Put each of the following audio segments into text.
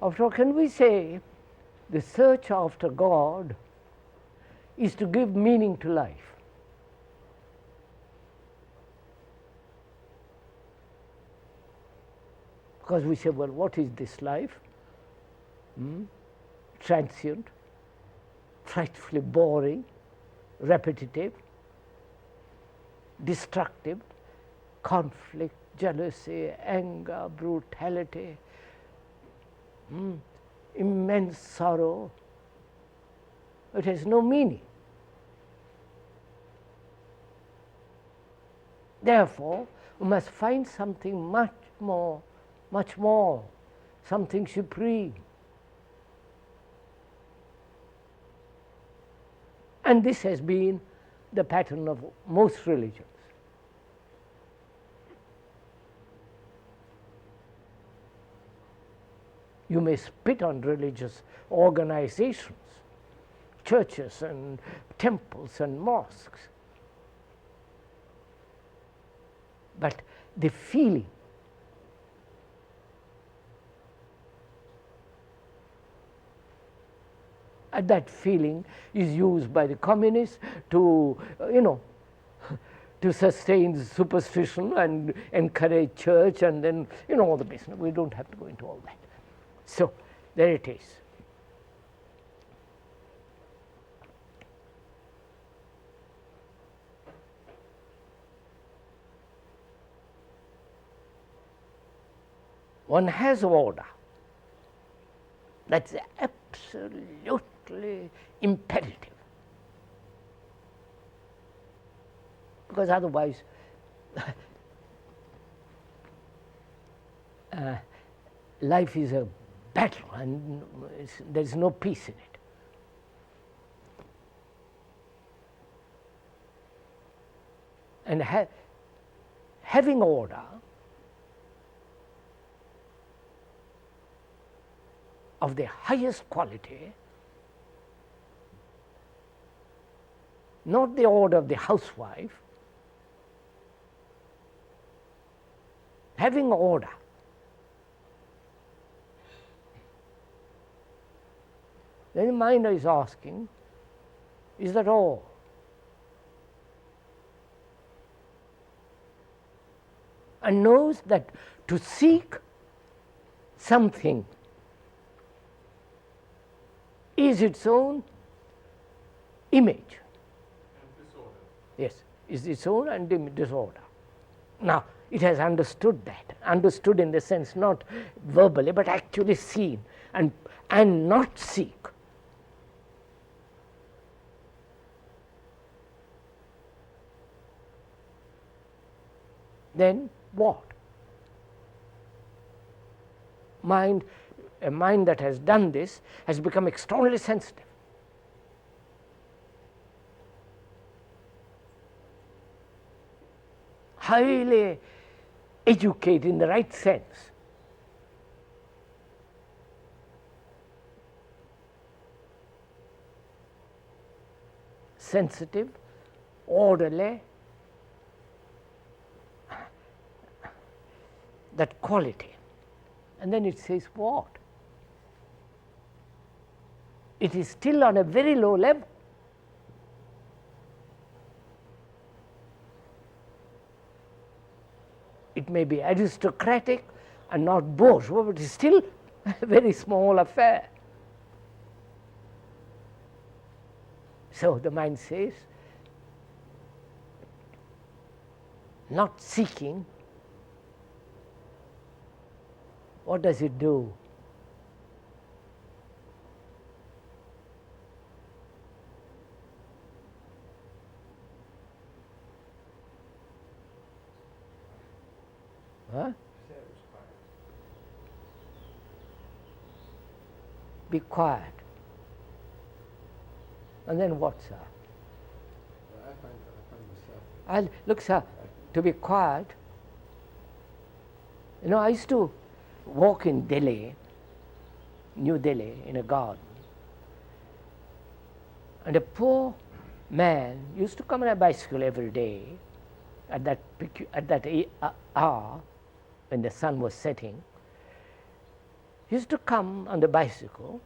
After all, can we say the search after God is to give meaning to life? Because we say, well, what is this life? Transient, frightfully boring, repetitive, destructive, conflict, jealousy, anger, brutality, immense sorrow. It has no meaning. Therefore, we must find something much more, something supreme. And this has been the pattern of most religions. You may spit on religious organizations, churches and temples and mosques, but the feeling that feeling is used by the communists to, to sustain superstition and encourage church, and then, all the business. We don't have to go into all that. So, there it is. One has order. That's absolutely imperative. Because otherwise, life is a battle and there is no peace in it. And having order of the highest quality, not the order of the housewife, having order. Then the mind is asking, is that all? And knows that to seek something is its own image. And disorder. Yes, is its own and disorder. Now, it has understood that, understood in the sense not verbally but actually seen, and not seek. Then what? A mind that has done this has become extraordinarily sensitive. Highly educated in the right sense. Sensitive, orderly, that quality. And then it says what? It is still on a very low level. It may be aristocratic and not bourgeois, but it is still a very small affair. So the mind says, not seeking, what does it do? Huh? Be quiet. And then what, sir? I find myself. Look, sir, to be quiet. I used to walk in Delhi, New Delhi, in a garden. And a poor man used to come on a bicycle every day at that hour when the sun was setting. He used to come on the bicycle,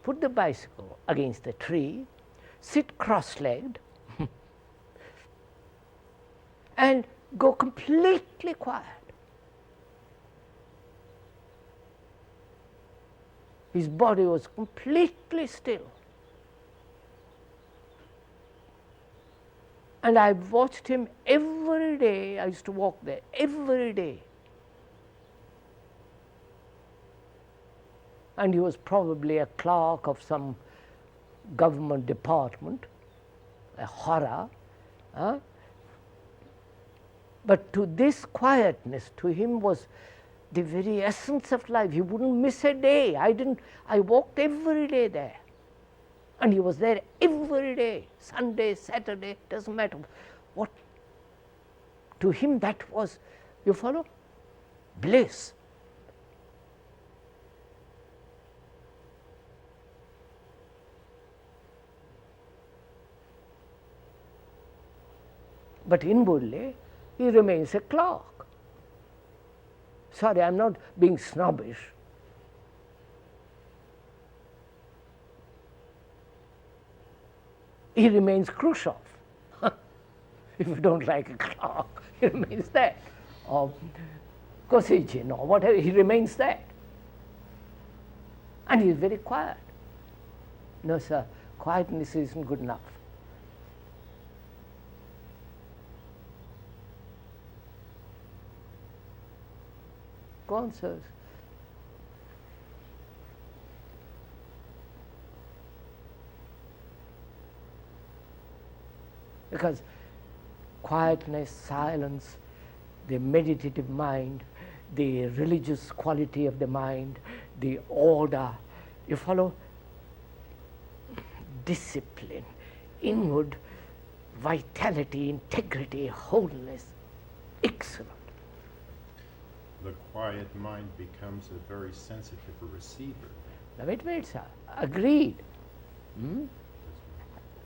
put the bicycle against the tree, sit cross-legged, and go completely quiet. His body was completely still. And I watched him every day. I used to walk there every day. And he was probably a clerk of some government department, a horror. But to this quietness, to him was the very essence of life. He wouldn't miss a day. I walked every day there. And he was there every day, Sunday, Saturday, doesn't matter. What? To him that was, you follow? Bliss. But inwardly, he remains a clerk. Sorry, I'm not being snobbish. He remains Khrushchev. If you don't like a clerk, he remains that. Or Kosygin or whatever, he remains that. And he is very quiet. No, sir, quietness isn't good enough. Go on, sirs. Because quietness, silence, the meditative mind, the religious quality of the mind, the order, you follow? Discipline, inward vitality, integrity, wholeness, excellent. The quiet mind becomes a very sensitive receiver. Now wait a minute, sir. Agreed.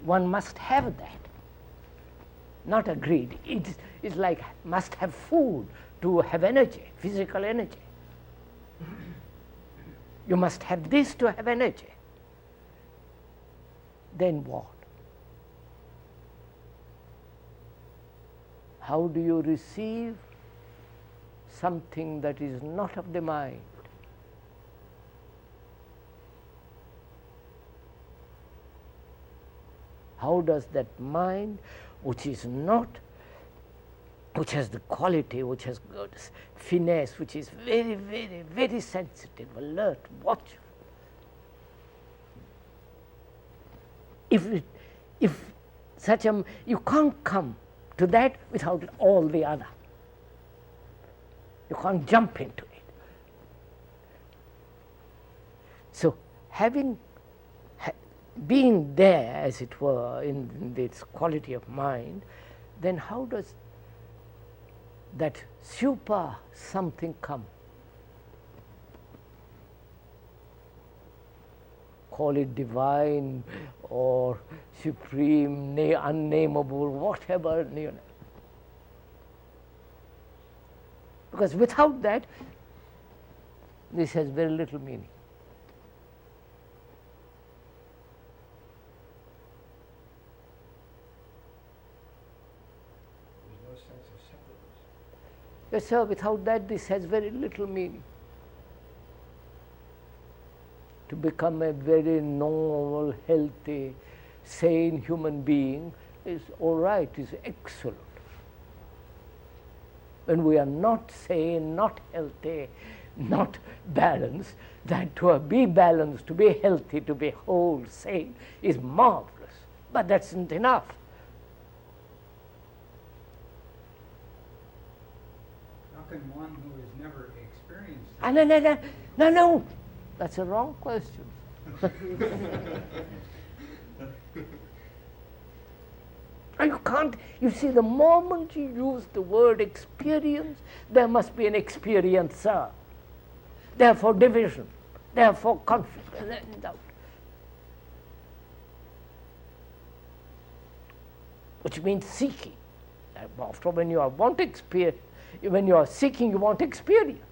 One must have that. Not agreed. It's like must have food to have energy, physical energy. You must have this to have energy. Then what? How do you receive something that is not of the mind? How does that mind, which is not, which has the quality, which has got finesse, which is very, very, very sensitive, alert, watchful. If such a, you can't come to that without all the other. You can't jump into it. So being there, as it were, in this quality of mind, then how does that super something come? Call it divine or supreme, unnameable, whatever. Because without that, this has very little meaning. Yes, sir, without that, this has very little meaning. To become a very normal, healthy, sane human being is all right, is excellent. When we are not sane, not healthy, not balanced, that to be balanced, to be healthy, to be whole, sane is marvelous. But that's not enough. Can one who has never experienced that? No. That's a wrong question. You can't, you see, the moment you use the word experience, there must be an experiencer. Therefore division, therefore conflict, doubt. Which means seeking. After when you want experience, when you are seeking, you want experience.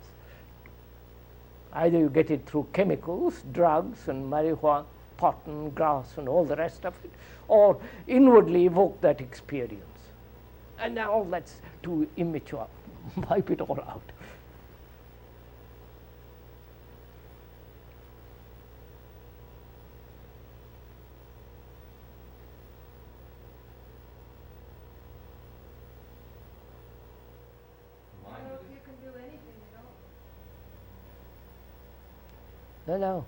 Either you get it through chemicals, drugs and marijuana, pot and grass and all the rest of it, or inwardly evoke that experience. And now that's too immature. Wipe it all out. I don't know if you can do anything at all. No.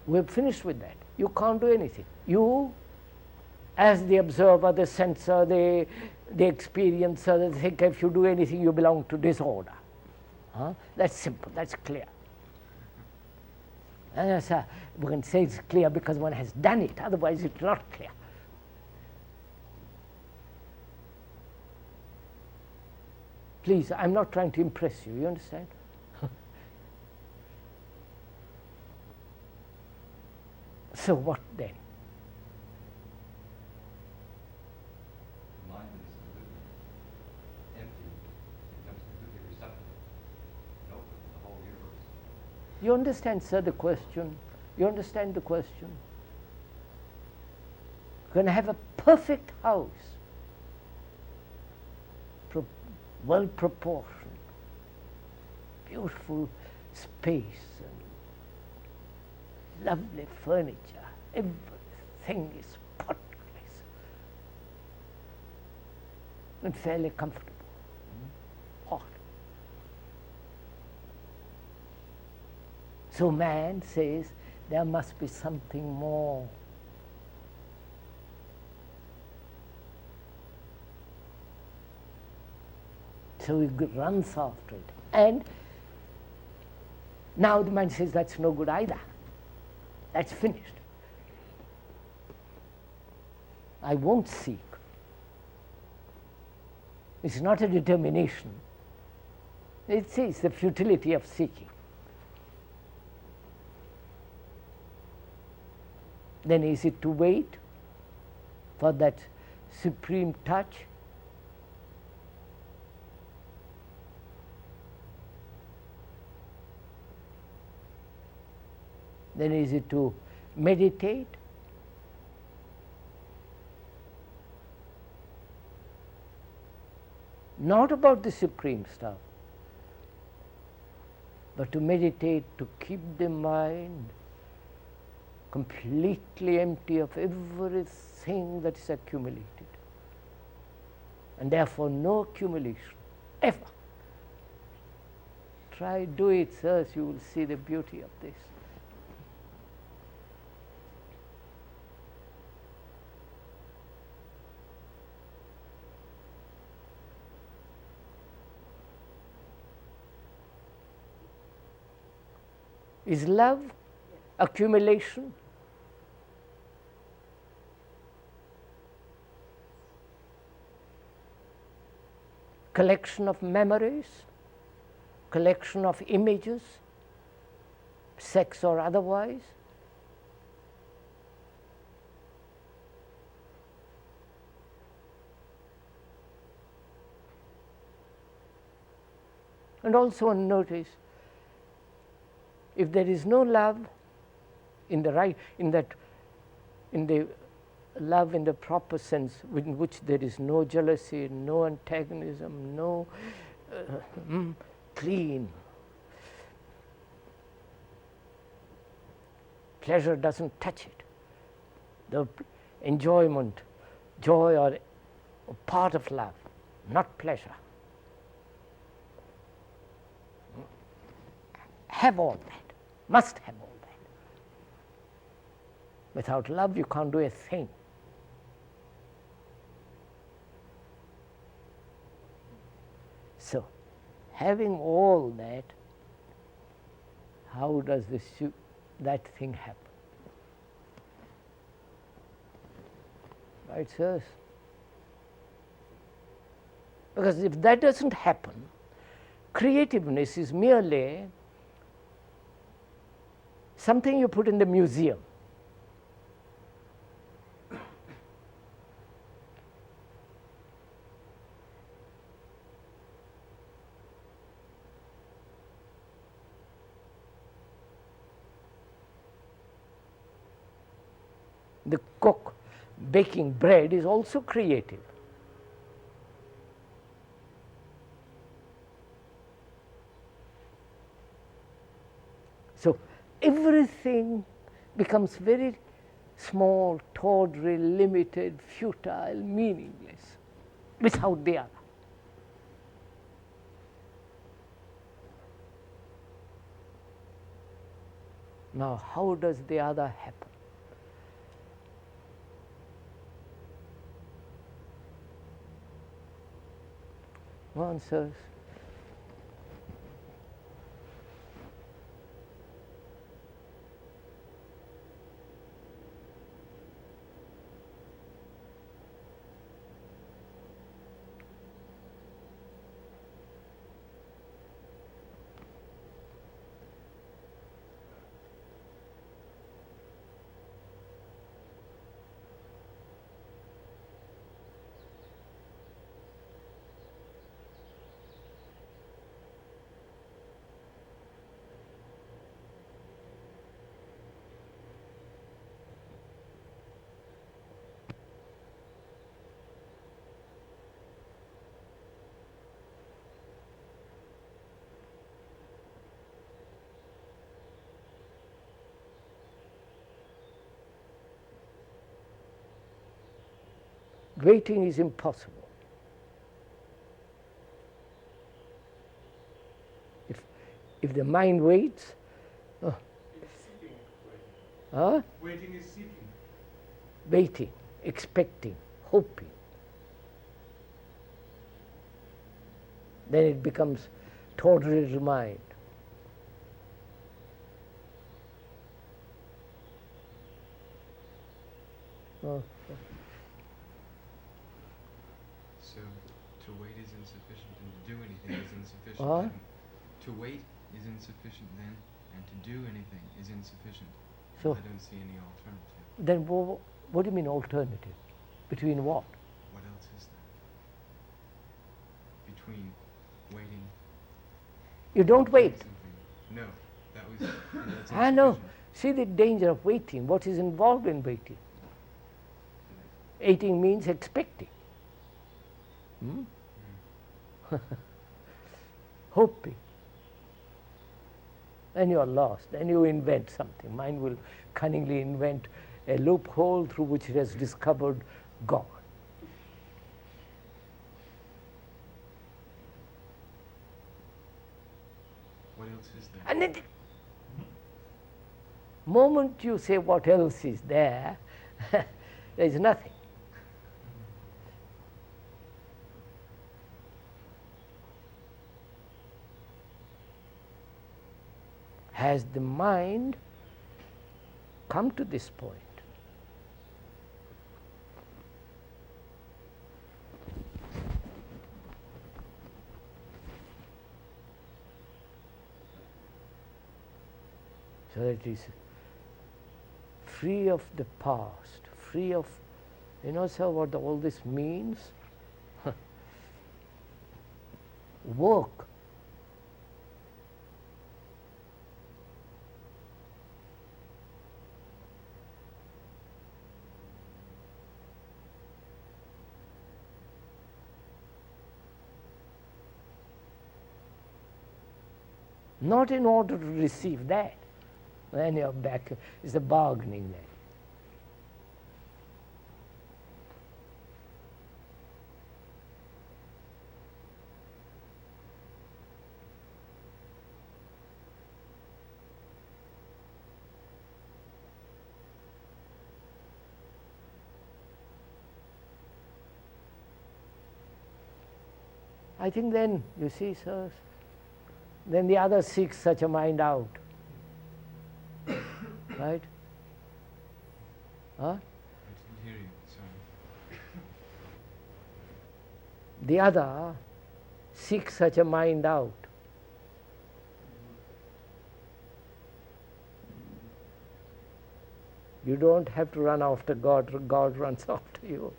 We're finished with that. You can't do anything. You, as the observer, the sensor, the experiencer, the thinker, if you do anything, you belong to disorder. That's simple, that's clear. And we can say it's clear because one has done it, otherwise it's not clear. Please, I'm not trying to impress you, you understand? So what then? Mind that is completely empty becomes completely receptive and open to the whole universe. You understand, sir, the question? You understand the question? You're going to have a perfect house, well proportioned, beautiful space, and lovely furniture. Everything is spotless and fairly comfortable, hot. So man says there must be something more. So he runs after it. And now the mind says that's no good either. That's finished. I won't seek. It's not a determination. It's the futility of seeking. Then is it to wait for that supreme touch? Then is it to meditate? Not about the supreme stuff, but to meditate, to keep the mind completely empty of everything that is accumulated, and therefore no accumulation, ever. Try, do it, sirs, you will see the beauty of this. Is love accumulation? Collection of memories, collection of images, sex or otherwise? And also notice, if there is no love in the love in the proper sense, in which there is no jealousy, no antagonism, no clean. Pleasure doesn't touch it. The enjoyment, joy are part of love, not pleasure. Have all that. Must have all that. Without love, you can't do a thing. So, having all that, how does that thing happen? Right, sirs? Because if that doesn't happen, creativeness is merely something you put in the museum. The cook baking bread is also creative. So everything becomes very small, tawdry, limited, futile, meaningless, without the other. Now, how does the other happen? Answers. Waiting is impossible. If the mind waits, It's seeking. huh? Waiting is seeking. Waiting, expecting, hoping, then it becomes tawdry mind. Oh. So, to wait is insufficient, and to do anything is insufficient. What? Then. To wait is insufficient then, and to do anything is insufficient. So- I don't see any alternative. Then what do you mean alternative? Between what? What else is there? Between waiting You don't and wait. something. No, that was. That's I know. insufficient. See the danger of waiting. What is involved in waiting? Waiting means expecting. Hoping. Then you are lost. Then you invent something. Mind will cunningly invent a loophole through which it has discovered God. What else is there? And then the moment you say what else is there, there is nothing. Has the mind come to this point? So that it is free of the past, free of, sir, what all this means? Work. Not in order to receive that. Then you're back, it's a bargaining then. I think then, you see, sirs, then the other seeks such a mind out. Right? Huh? I didn't hear you, sorry. The other seeks such a mind out. You don't have to run after God, God runs after you.